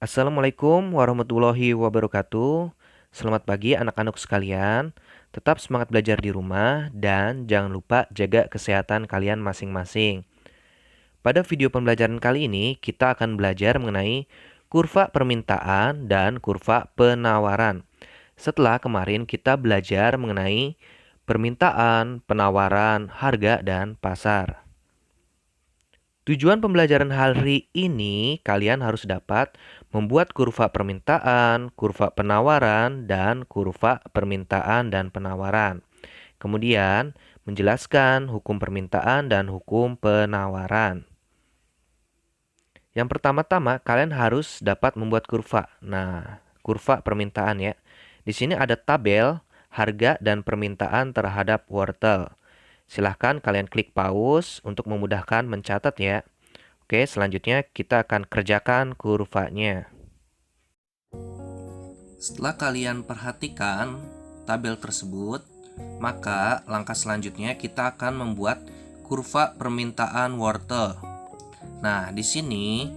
Assalamualaikum warahmatullahi wabarakatuh. Selamat pagi anak-anak sekalian. Tetap semangat belajar di rumah dan jangan lupa jaga kesehatan kalian masing-masing. Pada video pembelajaran kali ini kita akan belajar mengenai kurva permintaan dan kurva penawaran. Setelah kemarin kita belajar mengenai permintaan, penawaran, harga, dan pasar. Tujuan pembelajaran hari ini, kalian harus dapat membuat kurva permintaan, kurva penawaran, dan kurva permintaan dan penawaran. Kemudian, menjelaskan hukum permintaan dan hukum penawaran. Yang pertama-tama, kalian harus dapat membuat kurva. Nah, kurva permintaan ya. Di sini ada tabel harga dan permintaan terhadap wortel. Silahkan kalian klik pause untuk memudahkan mencatat ya. Oke, selanjutnya kita akan kerjakan kurvanya. Setelah kalian perhatikan tabel tersebut, maka langkah selanjutnya kita akan membuat kurva permintaan wortel. Nah, di sini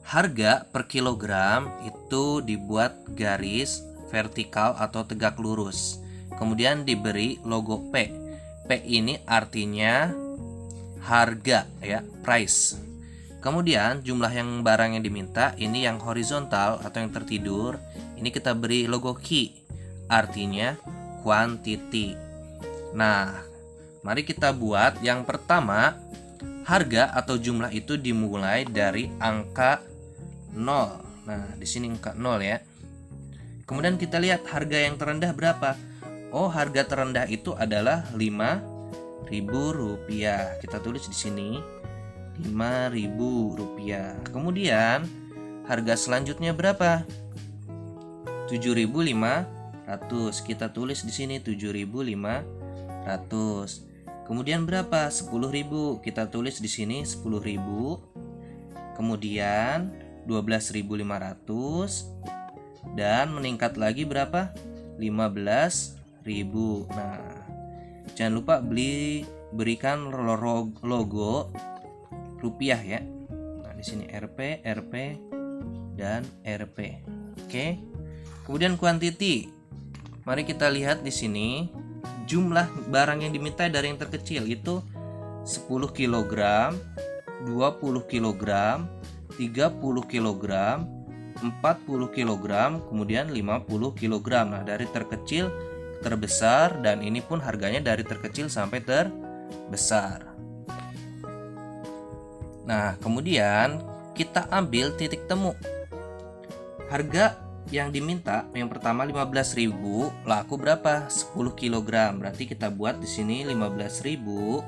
harga per kilogram itu dibuat garis vertikal atau tegak lurus. Kemudian diberi logo P. P ini artinya harga ya, price. Kemudian jumlah yang barang yang diminta ini yang horizontal atau yang tertidur, ini kita beri logo Q, artinya quantity. Nah, mari kita buat yang pertama, harga atau jumlah itu dimulai dari angka 0. Nah, di sini angka 0 ya. Kemudian kita lihat harga yang terendah berapa? Oh, harga terendah itu adalah Rp5.000. Kita tulis di sini Rp5.000. Kemudian harga selanjutnya berapa? 7.500. Kita tulis di sini 7.500. Kemudian berapa? 10.000. Kita tulis di sini 10.000. Kemudian 12.500 dan meningkat lagi berapa? 15.000. Nah, jangan lupa berikan logo rupiah ya. Nah, di sini Rp, Rp, dan Rp. Oke. Kemudian quantity. Mari kita lihat di sini jumlah barang yang diminta dari yang terkecil itu 10 kg, 20 kg, 30 kg, 40 kg, kemudian 50 kg. Nah, dari terkecil terbesar, dan ini pun harganya dari terkecil sampai terbesar. Nah, kemudian kita ambil titik temu. Harga yang diminta yang pertama 15.000, laku berapa? 10 kg. Berarti kita buat di sini 15.000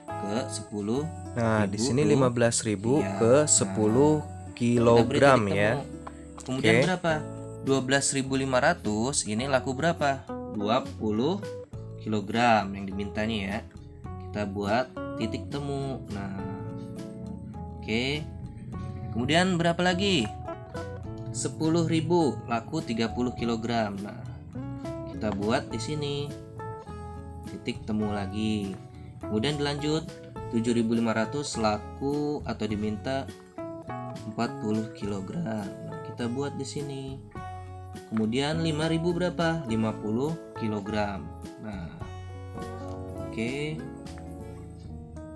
ke 10. Nah, di sini 15.000 ya, ke 10 kilogram ya. Kemudian berapa? 12.500, ini laku berapa? 20 kg yang dimintanya ya. Kita buat titik temu. Nah, oke. Kemudian berapa lagi? 10.000, laku 30 kg. Nah, kita buat di sini titik temu lagi. Kemudian dilanjut 7.500, laku atau diminta 40 kg. Nah, kita buat di sini. Kemudian 5.000 berapa? 50 kg. Nah, oke.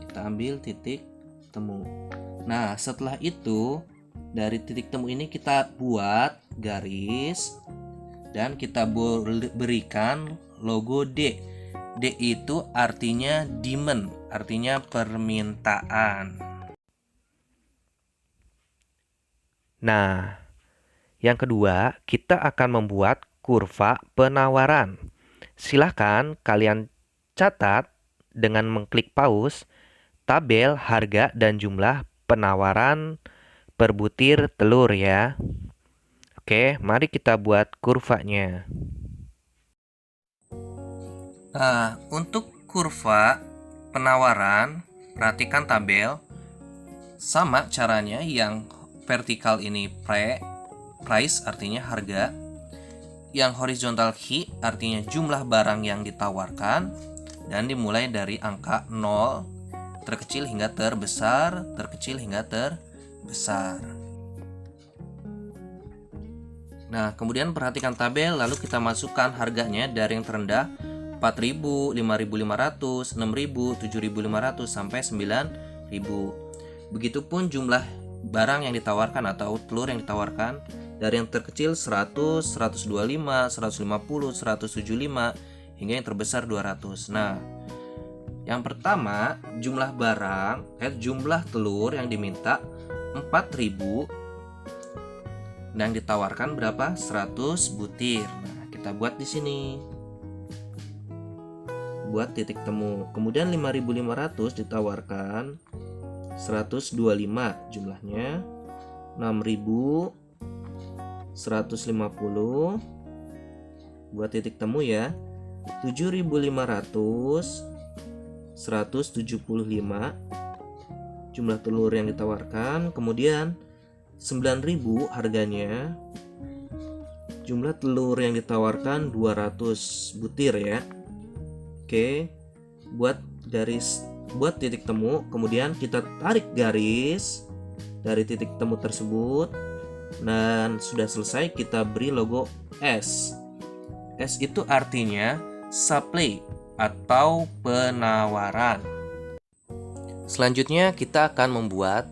Kita ambil titik temu. Nah, setelah itu dari titik temu ini kita buat garis dan kita berikan logo D. D itu artinya demand, artinya permintaan. Nah, yang kedua, kita akan membuat kurva penawaran. Silahkan kalian catat dengan mengklik pause tabel harga dan jumlah penawaran per butir telur ya. Oke, mari kita buat kurvanya. Nah, untuk kurva penawaran, perhatikan tabel. Sama caranya, yang vertikal ini price artinya harga, yang horizontal key artinya jumlah barang yang ditawarkan, dan dimulai dari angka 0, terkecil hingga terbesar, terkecil hingga terbesar. Nah, kemudian perhatikan tabel, lalu kita masukkan harganya dari yang terendah 4.000, 5.500, 6.000, 7.500 sampai 9.000. Begitupun jumlah barang yang ditawarkan atau telur yang ditawarkan dari yang terkecil 100, 125, 150, 175 hingga yang terbesar 200. Nah, yang pertama jumlah jumlah telur yang diminta 4.000 dan yang ditawarkan berapa? 100 butir. Nah, kita buat di sini. Buat titik temu. Kemudian 5.500 ditawarkan 125 jumlahnya. 6.000 150 buat titik temu ya. 7.500 175 jumlah telur yang ditawarkan. Kemudian 9.000 harganya. Jumlah telur yang ditawarkan 200 butir ya. Oke, buat titik temu, kemudian kita tarik garis dari titik temu tersebut dan sudah selesai kita beri logo S. S itu artinya supply atau penawaran. Selanjutnya kita akan membuat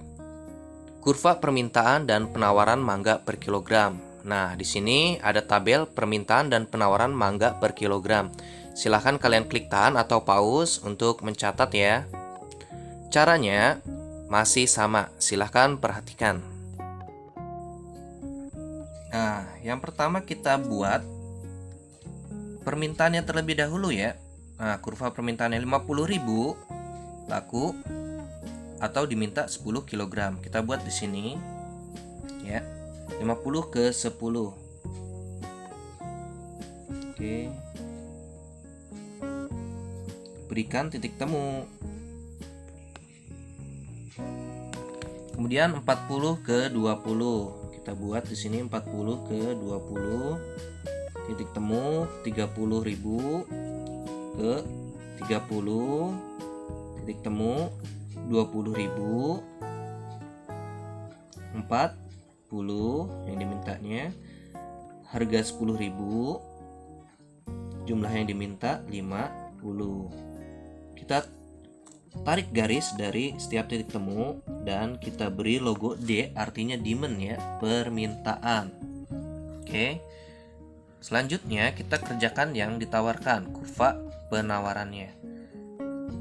kurva permintaan dan penawaran mangga per kilogram. Nah, di sini ada tabel permintaan dan penawaran mangga per kilogram. Silahkan kalian klik tahan atau pause untuk mencatat ya. Caranya masih sama, silahkan perhatikan. Nah, yang pertama kita buat permintaannya terlebih dahulu ya. Nah, kurva permintaannya 50.000 laku atau diminta 10 kg. Kita buat di sini ya. 50 ke 10. Oke. Berikan titik temu. Kemudian 40 ke 20. Kita buat di sini 40 ke 20. Titik temu 30.000 ke 30. Titik temu 20.000. 40 yang dimintanya. Harga 10.000. Jumlah yang diminta 50. Kita tarik garis dari setiap titik temu dan kita beri logo D, artinya demand ya, permintaan. Oke. Selanjutnya kita kerjakan yang ditawarkan, kurva penawarannya.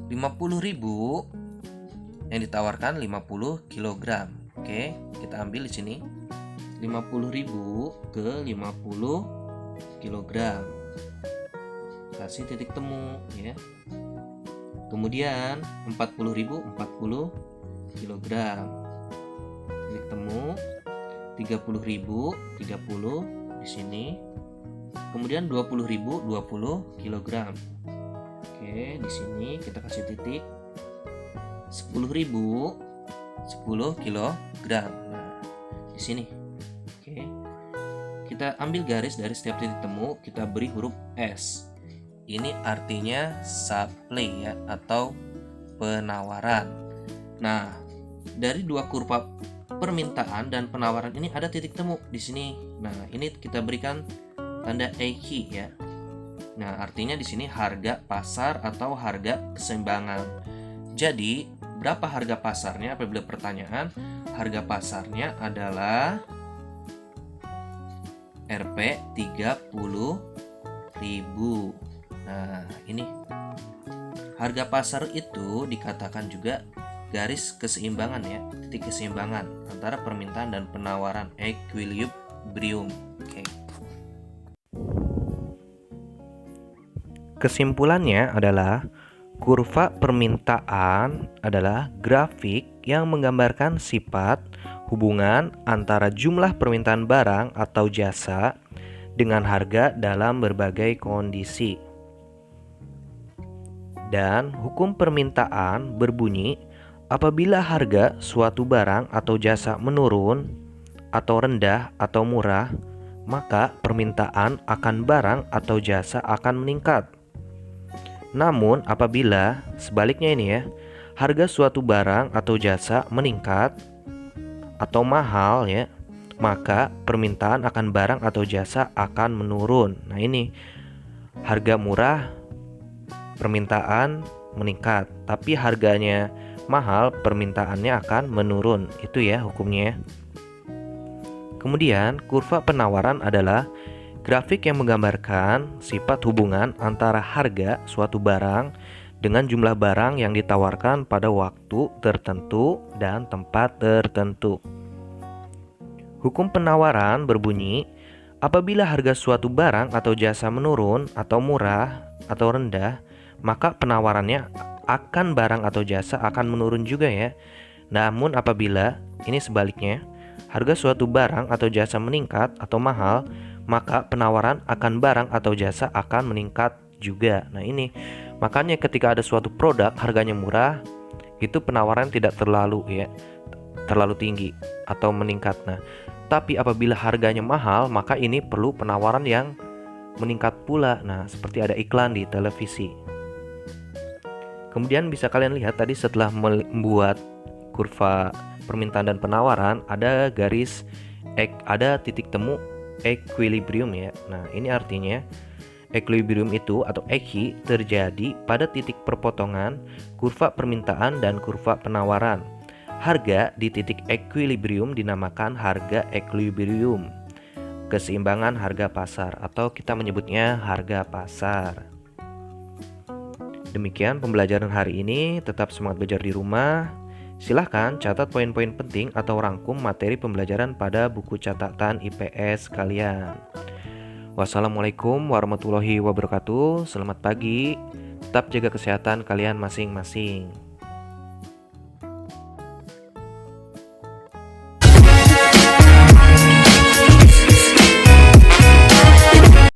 50.000 yang ditawarkan 50 kg. Oke, kita ambil di sini. 50.000 ke 50 kg. Kasih titik temu ya. Kemudian 40.000 40 kg. Titik temu 30.000 30 di sini. Kemudian 20.000 20 kg. Oke, di sini kita kasih titik. 10.000 10 kg. Nah, di sini. Oke. Kita ambil garis dari setiap titik temu, kita beri huruf S. Ini artinya supply ya, atau penawaran. Nah, dari dua kurva permintaan dan penawaran ini ada titik temu di sini. Nah, ini kita berikan tanda EQ ya. Nah, artinya di sini harga pasar atau harga keseimbangan. Jadi, berapa harga pasarnya? Apabila pertanyaan, harga pasarnya adalah Rp 30.000. Nah, ini harga pasar itu dikatakan juga garis keseimbangan ya, titik keseimbangan antara permintaan dan penawaran, equilibrium. Oke. Kesimpulannya adalah kurva permintaan adalah grafik yang menggambarkan sifat hubungan antara jumlah permintaan barang atau jasa dengan harga dalam berbagai kondisi. Dan hukum permintaan berbunyi apabila harga suatu barang atau jasa menurun atau rendah atau murah, maka permintaan akan barang atau jasa akan meningkat. Namun apabila sebaliknya ini ya, harga suatu barang atau jasa meningkat atau mahal ya, maka permintaan akan barang atau jasa akan menurun. Nah, ini harga murah, permintaan meningkat, tapi harganya mahal, permintaannya akan menurun. Itu ya hukumnya. Kemudian, kurva penawaran adalah grafik yang menggambarkan sifat hubungan antara harga suatu barang dengan jumlah barang yang ditawarkan pada waktu tertentu dan tempat tertentu. Hukum penawaran berbunyi, apabila harga suatu barang atau jasa menurun atau murah atau rendah, maka penawarannya akan barang atau jasa akan menurun juga ya. Namun apabila ini sebaliknya, harga suatu barang atau jasa meningkat atau mahal, maka penawaran akan barang atau jasa akan meningkat juga. Nah, ini makanya ketika ada suatu produk harganya murah, itu penawaran tidak terlalu tinggi atau meningkat. Nah, tapi apabila harganya mahal, maka ini perlu penawaran yang meningkat pula. Nah, seperti ada iklan di televisi. Kemudian bisa kalian lihat tadi setelah membuat kurva permintaan dan penawaran, ada titik temu equilibrium ya. Nah, ini artinya equilibrium itu atau equi terjadi pada titik perpotongan kurva permintaan dan kurva penawaran. Harga di titik equilibrium dinamakan harga equilibrium, keseimbangan harga pasar, atau kita menyebutnya harga pasar. Demikian pembelajaran hari ini, tetap semangat belajar di rumah. Silahkan catat poin-poin penting atau rangkum materi pembelajaran pada buku catatan IPS kalian. Wassalamualaikum warahmatullahi wabarakatuh. Selamat pagi. Tetap jaga kesehatan kalian masing-masing.